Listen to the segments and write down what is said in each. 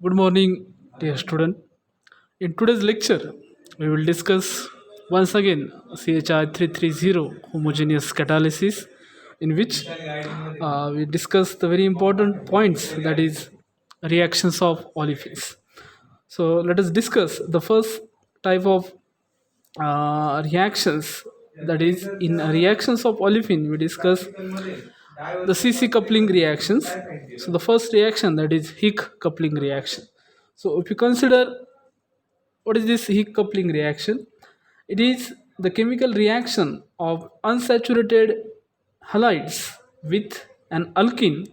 Good morning, dear student. In today's lecture, we will discuss once again CHI 330 homogeneous catalysis, in which we discuss the very important points, that is reactions of olefins. So let us discuss the first type of reactions, that is in reactions of olefin we discuss the CC coupling reactions. So the first reaction, that is Hick coupling reaction. So if you consider what is this Hick coupling reaction, it is the chemical reaction of unsaturated halides with an alkene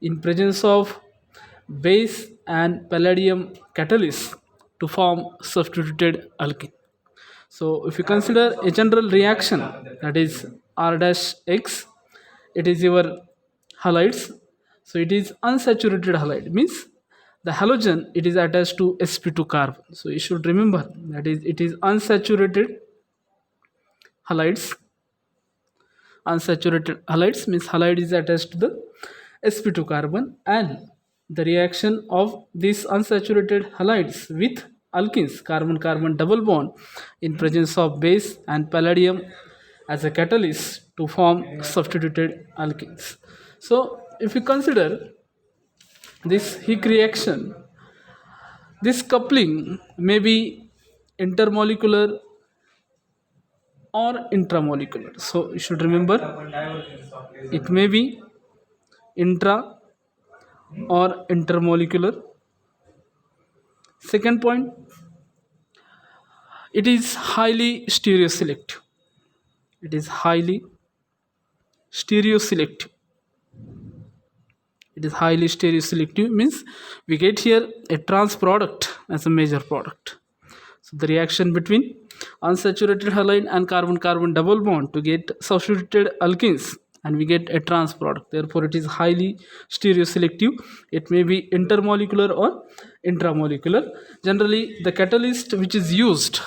in presence of base and palladium catalyst to form substituted alkene. So if you consider a general reaction, that is R dash X, it is your halides. So it is unsaturated halide, means the halogen it is attached to sp2 carbon. So you should remember that is it is unsaturated halides. Unsaturated halides means halide is attached to the sp2 carbon, and the reaction of these unsaturated halides with alkenes, carbon carbon double bond, in presence of base and palladium as a catalyst to form substituted alkenes. So if you consider this Hick reaction, this coupling may be intermolecular or intramolecular. So you should remember it may be intra or intermolecular. Second point, it is highly stereoselective. It is highly stereoselective. It is highly stereoselective means we get here a trans product as a major product. So the reaction between unsaturated halide and carbon carbon double bond to get substituted alkenes, and we get a trans product. Therefore it is highly stereoselective. It may be intermolecular or intramolecular. Generally the catalyst which is used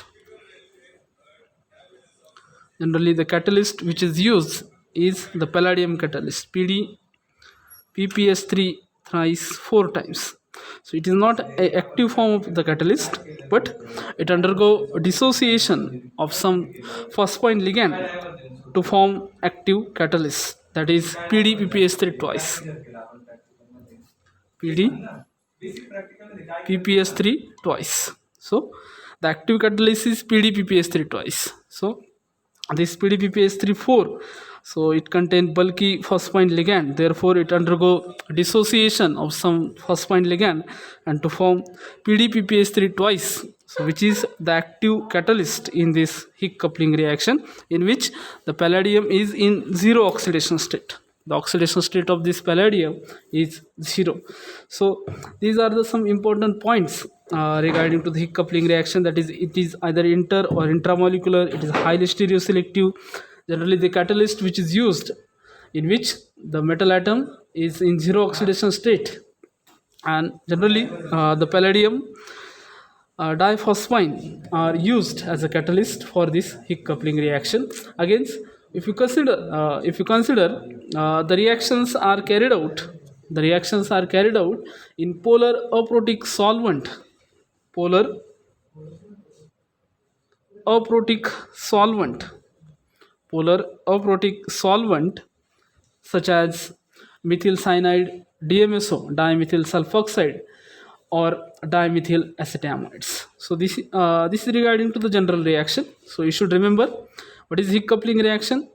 is the palladium catalyst, PPS3 thrice 4 times. So it is not an active form of the catalyst, but it undergo dissociation of some first point ligand to form active catalyst, that is PDPPS3 twice. PDPPS3 twice. So the active catalyst is PDPPS3 twice. So this PDPPS3 4, so it contains bulky first point ligand, therefore it undergo dissociation of some first point ligand and to form PDPPS3 twice, so which is the active catalyst in this Hick coupling reaction, in which the palladium is in zero oxidation state. The oxidation state of this palladium is 0. So these are some important points regarding to the Hick coupling reaction, that is it is either inter or intramolecular. It is highly stereoselective. Generally the catalyst which is used, in which the metal atom is in zero oxidation state, and generally the palladium diphosphine are used as a catalyst for this Hick coupling reaction. Again, if you consider the reactions are carried out in polar aprotic solvent, polar aprotic solvent polar aprotic solvent such as methyl cyanide, DMSO, dimethyl sulfoxide, or dimethyl acetamides. So this is regarding to the general reaction. So you should remember what is Hick coupling reaction: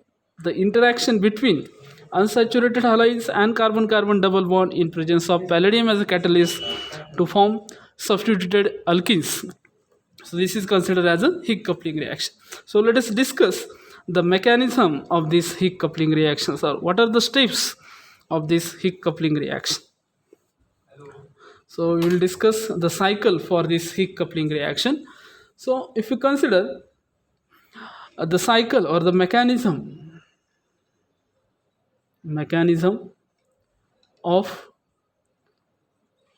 the interaction between unsaturated halides and carbon carbon double bond in presence of palladium as a catalyst to form substituted alkenes. So this is considered as a Hick coupling reaction. So let us discuss the mechanism of this Hick coupling reactions, or what are the steps of this Hick coupling reaction. So we will discuss the cycle for this Hick coupling reaction. So if you consider the cycle or the mechanism of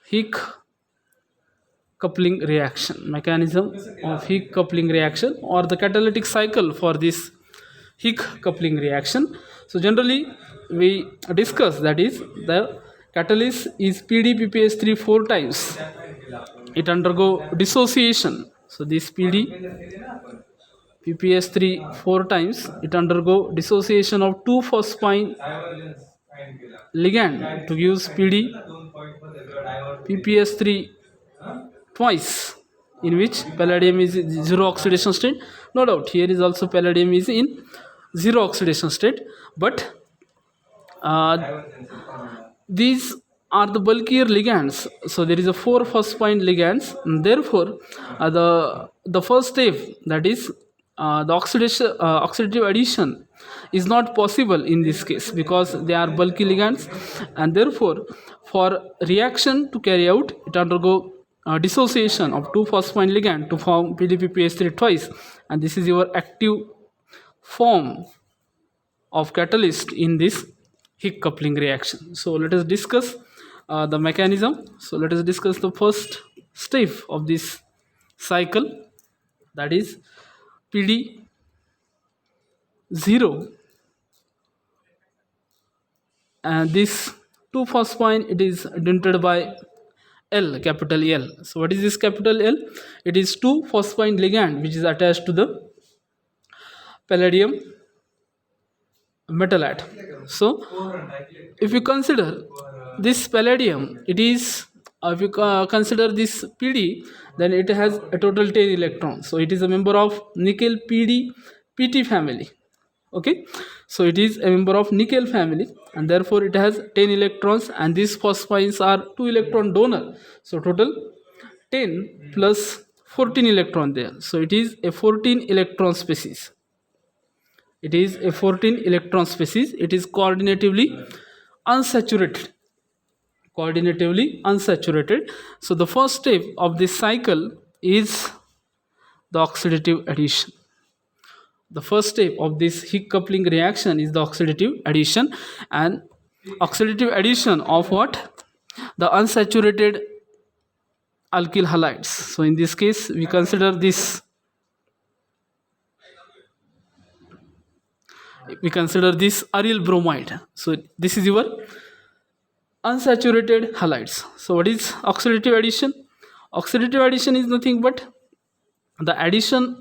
Hick coupling reaction, or the catalytic cycle for this Hick coupling reaction. So generally we discuss, that is the catalyst is PDPPS3 4 times. It undergo dissociation. So this PDPPS3 4 times, it undergo dissociation of 2-phosphine ligand to use PDPPS3 twice, in which palladium is in zero oxidation state. No doubt here is also palladium is in zero oxidation state, but uh, these are the bulkier ligands, so there is a 4-phosphine ligands, and therefore the first step, that is the oxidative addition, is not possible in this case because they are bulky ligands, and therefore for reaction to carry out, it undergo dissociation of 2-phosphine ligand to form PDPPS3 twice, and this is your active form of catalyst in this Higgs coupling reaction. So let us discuss the mechanism. So let us discuss the first step of this cycle, that is PD0, and this 2-phosphine, it is dented by L, capital L. So what is this capital L? It is 2-phosphine ligand which is attached to the palladium metal atom. So if you consider this palladium, it is if you consider this PD, then it has a total 10 electrons. So it is a member of nickel PD PT family. Okay, so it is a member of nickel family, and therefore it has 10 electrons, and these phosphines are 2 electron donor, so total 10 plus 14 electron there. So it is a 14 electron species. It is a 14 electron species. It is coordinatively unsaturated. So the first step of this cycle is the oxidative addition. The first step of this Higgs coupling reaction is the oxidative addition, and oxidative addition of what? The unsaturated alkyl halides. So in this case, we consider this aryl bromide. So this is your unsaturated halides. So what is oxidative addition? Oxidative addition is nothing but the addition,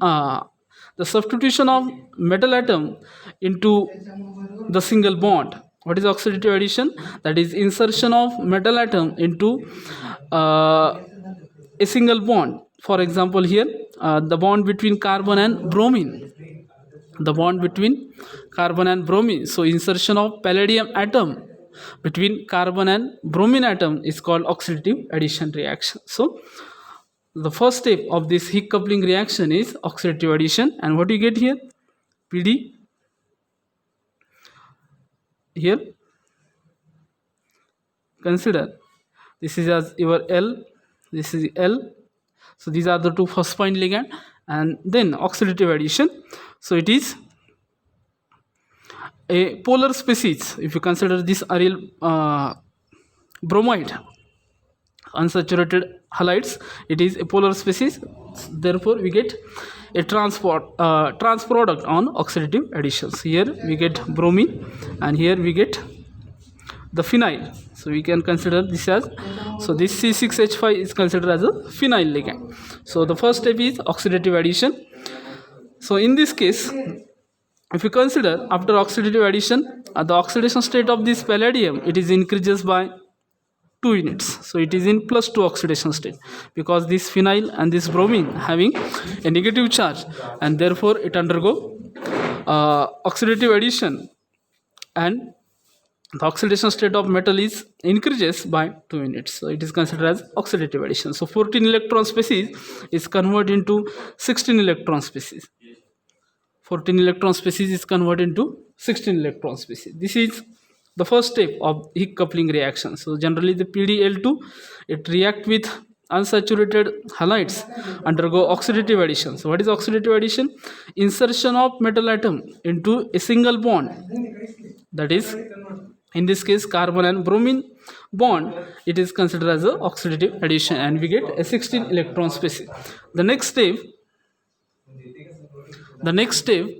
the substitution of metal atom into the single bond. What is oxidative addition? That is insertion of metal atom into a single bond. For example, here the bond between carbon and bromine. So insertion of palladium atom between carbon and bromine atom is called oxidative addition reaction. So the first step of this Higgs coupling reaction is oxidative addition, and what you get here? PD. Here consider this is as your L, this is L. So these are the 2 phosphine ligand, and then oxidative addition. So it is a polar species. If you consider this aryl bromide, unsaturated halides, it is a polar species. Therefore we get a transproduct on oxidative additions. Here we get bromine, and here we get the phenyl. So we can consider this as, so this C6H5 is considered as a phenyl ligand. So the first step is oxidative addition. So in this case, if you consider after oxidative addition, the oxidation state of this palladium, it is increases by 2 units. So it is in +2 oxidation state, because this phenyl and this bromine having a negative charge, and therefore it undergo oxidative addition, and the oxidation state of metal is increases by 2 units. So it is considered as oxidative addition. So 14 electron species is converted into 16 electron species. 14 electron species is converted into 16 electron species. This is the first step of Higgs coupling reaction. So generally the PDL2, it react with unsaturated halides, undergo oxidative addition. So what is oxidative addition? Insertion of metal atom into a single bond, that is in this case carbon and bromine bond. It is considered as a oxidative addition, and we get a 16 electron species. The next step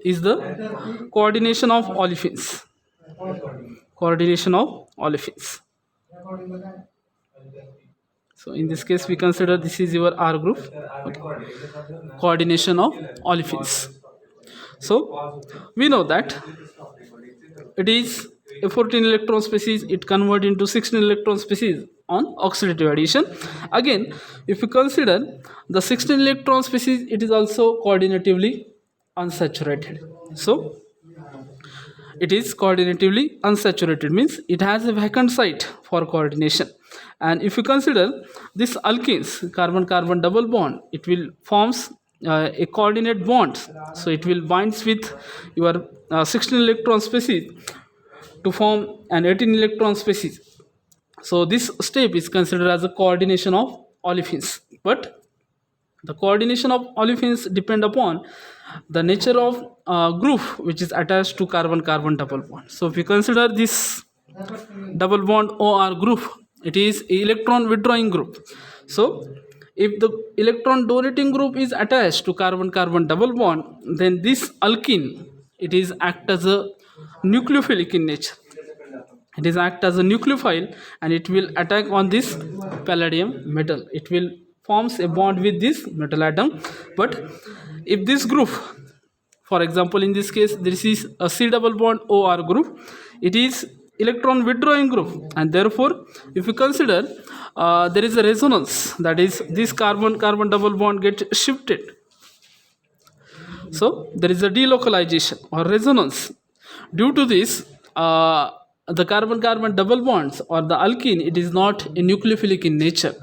is the coordination of olefins. So in this case, we consider this is your R group, okay. Coordination of olefins. So we know that it is a 14 electron species, it convert into 16 electron species on oxidative addition. Again, if you consider the 16 electron species, it is also coordinatively unsaturated. So it is coordinatively unsaturated, means it has a vacant site for coordination. And if you consider this alkenes, carbon carbon double bond, it will forms a coordinate bond, so it will binds with your 16 electron species to form an 18 electron species. So this step is considered as a coordination of olefins. But the coordination of olefins depend upon the nature of group which is attached to carbon carbon double bond. So if we consider this double bond OR group, it is electron withdrawing group. So if the electron donating group is attached to carbon carbon double bond, then this alkene, it is act as a nucleophilic in nature. It is act as a nucleophile and it will attack on this palladium metal. It will forms a bond with this metal atom. But if this group, for example in this case this is a C double bond OR group, it is electron withdrawing group, and therefore if you consider there is a resonance, that is this carbon carbon double bond get shifted. So there is a delocalization or resonance. Due to this, the carbon carbon double bonds or the alkene, it is not a nucleophilic in nature.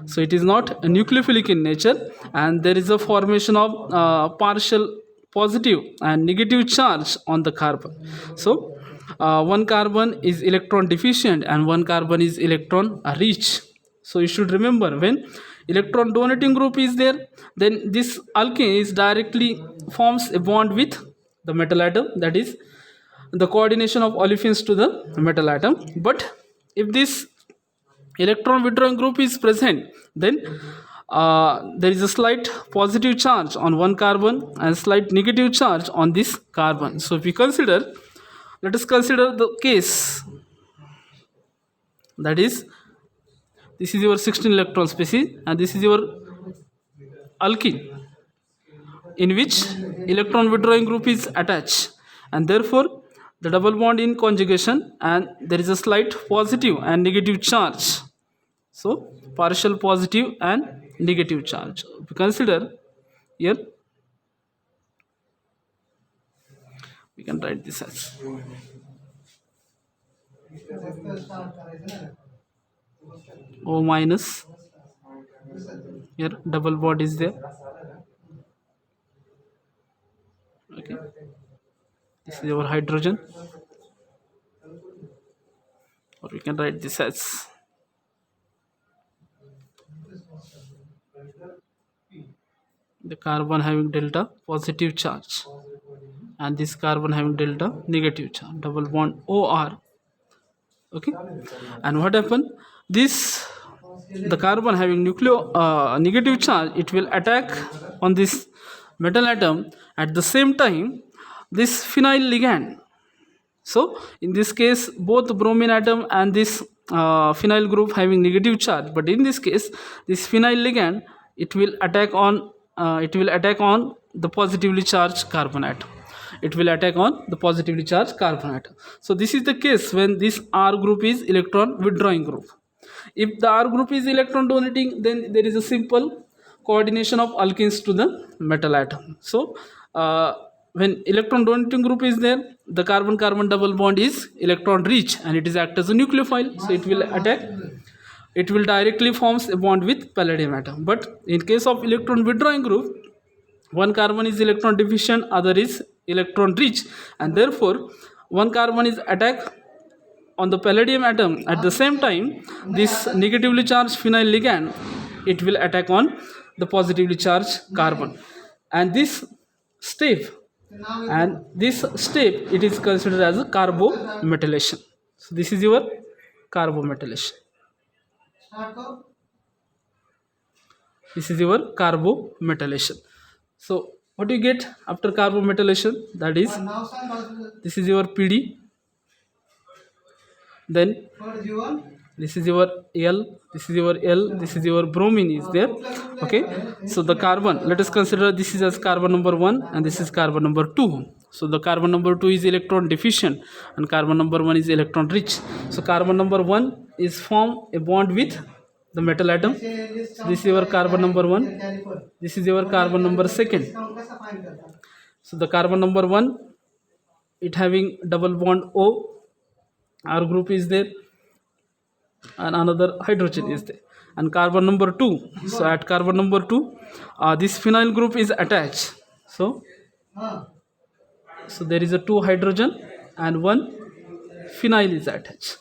So it is not a nucleophilic in nature, and there is a formation of partial positive and negative charge on the carbon. So one carbon is electron deficient and one carbon is electron rich. So you should remember, when electron donating group is there, then this alkene is directly forms a bond with the metal atom, that is the coordination of olefins to the metal atom. But if this electron withdrawing group is present, then there is a slight positive charge on one carbon and slight negative charge on this carbon. So if we consider, let us consider the case, that is this is your 16 electron species and this is your alkene, in which electron withdrawing group is attached, and therefore the double bond in conjugation and there is a slight positive and negative charge. So partial positive and negative charge. If you consider here, we can write this as O minus, here double bond is there, okay. This is our hydrogen, or we can write this as the carbon having delta positive charge and this carbon having delta negative charge, double bond OR, okay. And what happened, this the carbon having negative charge, it will attack on this metal atom. At the same time, this phenyl ligand, so in this case both bromine atom and this phenyl group having negative charge, but in this case this phenyl ligand, it will attack on the positively charged carbon atom. It will attack on the positively charged carbon atom. So this is the case when this R group is electron withdrawing group. If the R group is electron donating, then there is a simple coordination of alkenes to the metal atom. So when electron donating group is there, the carbon carbon double bond is electron rich and it is act as a nucleophile, so it will attack, it will directly forms a bond with palladium atom. But in case of electron withdrawing group, one carbon is electron deficient, other is electron rich, and therefore one carbon is attack on the palladium atom. At the same time, this negatively charged phenyl ligand, it will attack on the positively charged carbon, and this step it is considered as a carbometallation. So this is your carbometallation. This is your carbometallation. So what you get after carbometallation, that is this is your PD, then This is your L, this is your L, this is your bromine is there. Okay, so the carbon, let us consider this is as carbon number 1 and this is carbon number 2. So the carbon number 2 is electron deficient and carbon number 1 is electron rich. So carbon number 1 is form a bond with the metal atom. So this is your carbon number 1, this is your carbon number 2. So the carbon number 1, it having double bond O, R group is there, and another hydrogen is there, and carbon number 2. So at carbon number 2, this phenyl group is attached. So there is a 2 hydrogen and 1 phenyl is attached.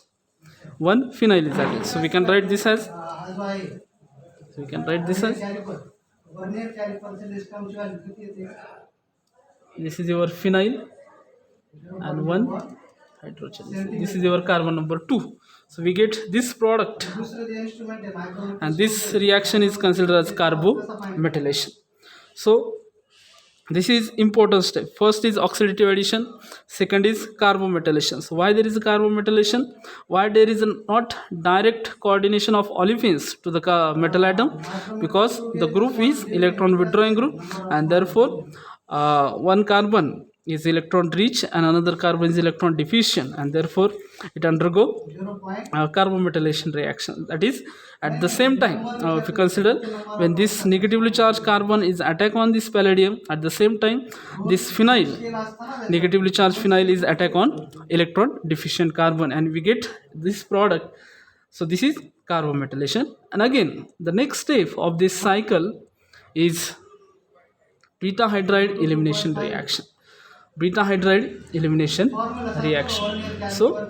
1 phenyl is attached. So we can write this as, this is your phenyl and 1 hydrogen. This is your carbon number 2. So we get this product, and this reaction is considered as carbometallation. So this is important step. First is oxidative addition, second is carbometallation. So why there is a carbometallation? Why there is not direct coordination of olefins to the metal atom? Because the group is electron withdrawing group, and therefore one carbon is electron rich and another carbon is electron deficient, and therefore it undergo carbometallation reaction. That is, at the same time, if you consider, when this negatively charged carbon is attack on this palladium, at the same time this phenyl, negatively charged phenyl, is attack on electron deficient carbon, and we get this product. So this is carbometallation. And again, the next step of this cycle is beta hydride elimination reaction. Beta hydride elimination reaction. So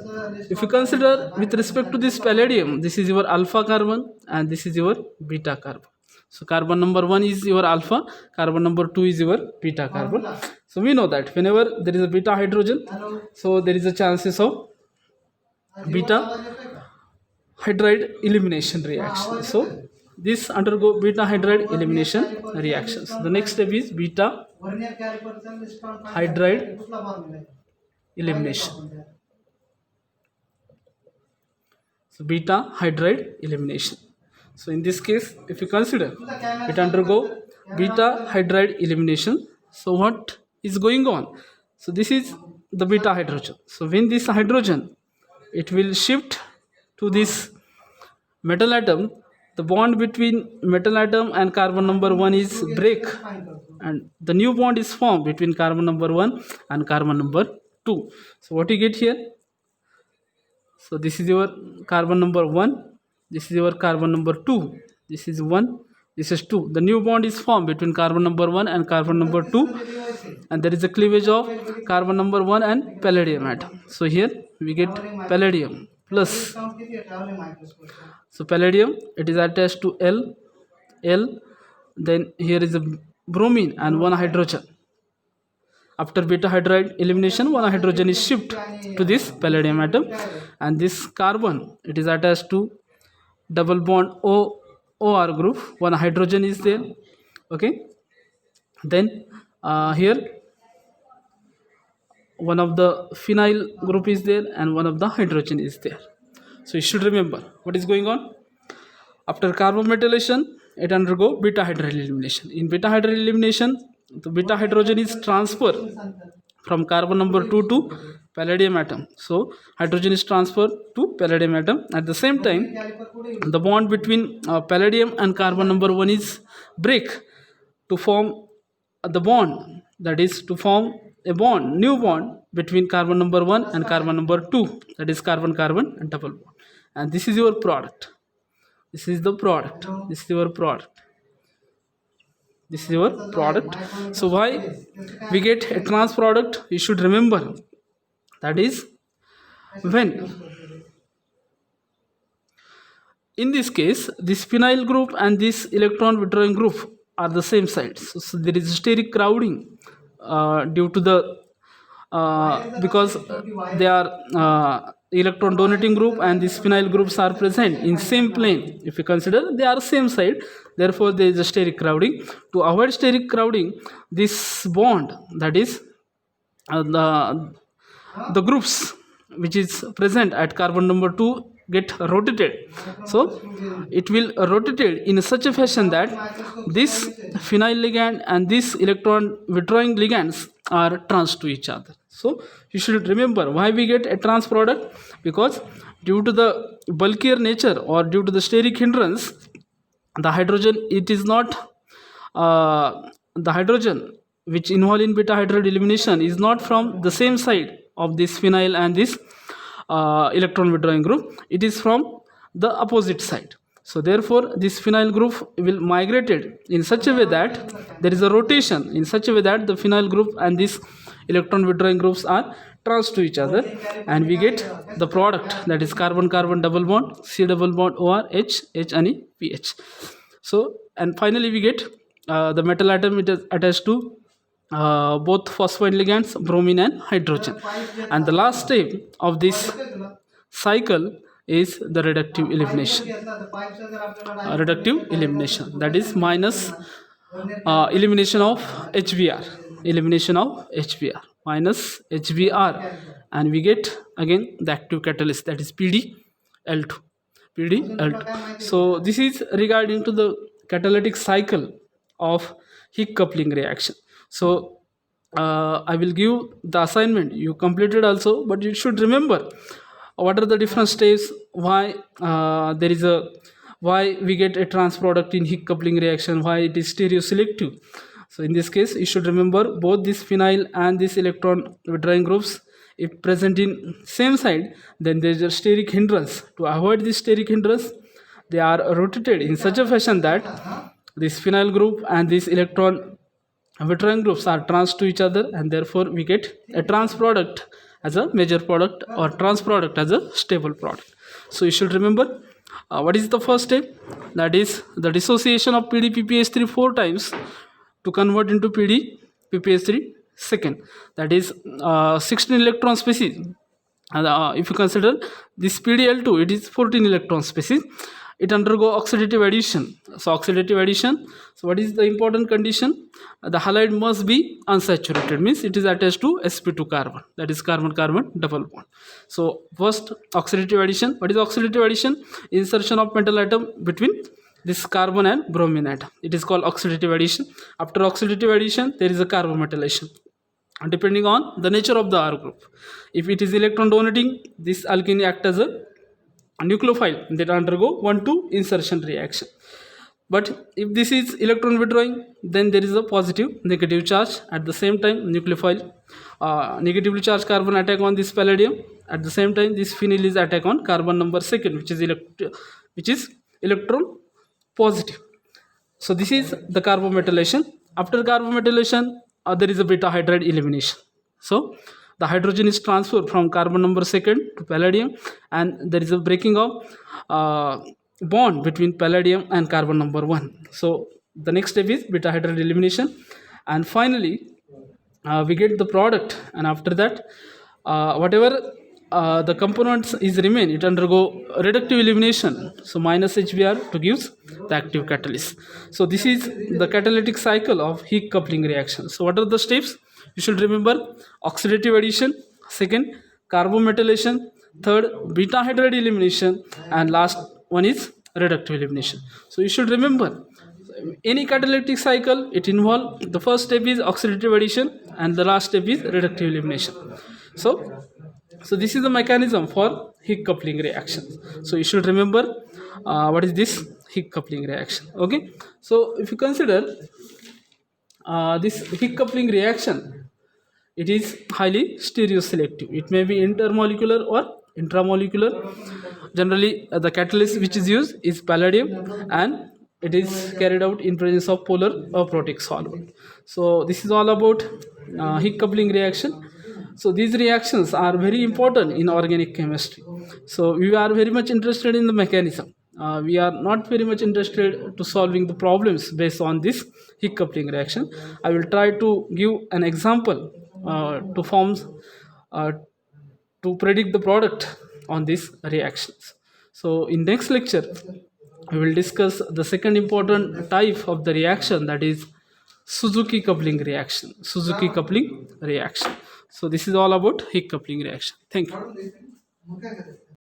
if you consider with respect to this palladium, this is your alpha carbon and this is your beta carbon. So carbon number 1 is your alpha, carbon number 2 is your beta carbon. So we know that whenever there is a beta hydrogen, so there is a chances of beta hydride elimination reaction. So this undergo beta hydride elimination reactions. The next step is beta hydride elimination. So beta hydride elimination. So in this case, if you consider, it undergo beta hydride elimination. So what is going on? So this is the beta hydrogen. So when this hydrogen, it will shift to this metal atom, the bond between metal atom and carbon number 1 is break, and the new bond is formed between carbon number 1 and carbon number 2. So what you get here? So this is your carbon number 1, this is your carbon number 2, this is 1, this is 2. The new bond is formed between carbon number 1 and carbon number 2, and there is a cleavage of carbon number 1 and palladium atom. So here we get palladium plus. So palladium, it is attached to L, then here is a bromine and 1 hydrogen. After beta hydride elimination, 1 hydrogen is shifted to this palladium atom, and this carbon, it is attached to double bond OR group, 1 hydrogen is there. Okay, then here one of the phenyl group is there and one of the hydrogen is there. So you should remember what is going on. After carbometallation, it undergo beta hydride elimination. In beta hydride elimination, the beta hydrogen is transferred from carbon number 2 to palladium atom. So hydrogen is transferred to palladium atom. At the same time, the bond between palladium and carbon number 1 is break to form the bond, that is to form a bond, new bond between carbon number 1 and carbon number 2, that is carbon-carbon and double bond. And this is your product. This is the product. This is your product. This is your product. So why we get a trans product? You should remember, that is when in this case this phenyl group and this electron withdrawing group are the same sides. So there is steric crowding due to the because they are electron donating group and these phenyl groups are present in same plane. If you consider, they are same side, therefore there is a steric crowding. To avoid steric crowding, this bond, that is the groups which is present at carbon number 2, get rotated. So it will rotated in such a fashion that this phenyl ligand and this electron withdrawing ligands are trans to each other. So you should remember why we get a trans product, because due to the bulkier nature or due to the steric hindrance, the hydrogen, it is not the hydrogen which involve in beta hydride elimination is not from the same side of this phenyl and this electron withdrawing group. It is from the opposite side. So therefore this phenyl group will migrated in such a way that there is a rotation in such a way that the phenyl group and this electron withdrawing groups are trans to each other, and we get the product, that is carbon carbon double bond, C double bond OR, H and PH. So and finally we get the metal atom, it is attached to both phosphine ligands, bromine and hydrogen. And the last step of this cycle is the reductive elimination. Reductive elimination, that is minus elimination of HBr, elimination of HBr, minus HBr, and we get again the active catalyst, that is PdL2. PdL2. So this is regarding to the catalytic cycle of Higgs coupling reaction. So I will give the assignment, you completed also, but you should remember what are the different steps, why there is a, why we get a trans product in Higgs coupling reaction, why it is stereoselective. So in this case you should remember both this phenyl and this electron withdrawing groups, if present in same side, then there is a steric hindrance. To avoid this steric hindrance, they are rotated in such a fashion that this phenyl group and this electron withdrawing groups are trans to each other, and therefore we get a trans product as a major product or trans product as a stable product. So you should remember what is the first step, that is the dissociation of PdPpH3 4 times to convert into PdPpH3 second, that is 16 electron species. If you consider this PdL2, it is 14 electron species. It undergo oxidative addition. So oxidative addition, so what is the important condition? The halide must be unsaturated, means it is attached to sp2 carbon, that is carbon carbon double bond. So first oxidative addition. What is oxidative addition? Insertion of metal atom between this carbon and bromine atom, it is called oxidative addition. After oxidative addition, there is a carbonmetallation, depending on the nature of the R group. If it is electron donating, this alkene act as a nucleophile that undergo 1,2 insertion reaction. But if this is electron withdrawing, then there is a positive negative charge. At the same time, nucleophile negatively charged carbon attack on this palladium. At the same time, this phenyl is attack on carbon number second, which is electron positive. So this is the carbonmetallation. After carbonmetallation, there is a beta hydride elimination. So the hydrogen is transferred from carbon number second to palladium, and there is a breaking of bond between palladium and carbon number 1. So the next step is beta hydride elimination, and finally we get the product. And after that, whatever the components is remain, it undergo reductive elimination, so minus HBr to gives the active catalyst. So this is the catalytic cycle of Higgs coupling reaction. So what are the steps? You should remember oxidative addition, second carbonmetallation, third beta hydride elimination, and last one is reductive elimination. So you should remember any catalytic cycle, it involves the first step is oxidative addition and the last step is reductive elimination. So this is the mechanism for Higgs coupling reaction. So you should remember what is this Higgs coupling reaction. Okay, so if you consider this Higgs coupling reaction, it is highly stereoselective. It may be intermolecular or intramolecular. Generally the catalyst which is used is palladium, and it is carried out in presence of polar or protic solvent. So this is all about Higgs coupling reaction. So these reactions are very important in organic chemistry. So we are very much interested in the mechanism. We are not very much interested to solving the problems based on this Higgs coupling reaction. I will try to give an example to form to predict the product on these reactions. So in next lecture we will discuss the second important type of the reaction, that is Suzuki coupling reaction. Suzuki coupling reaction. So this is all about Higgs coupling reaction. Thank you.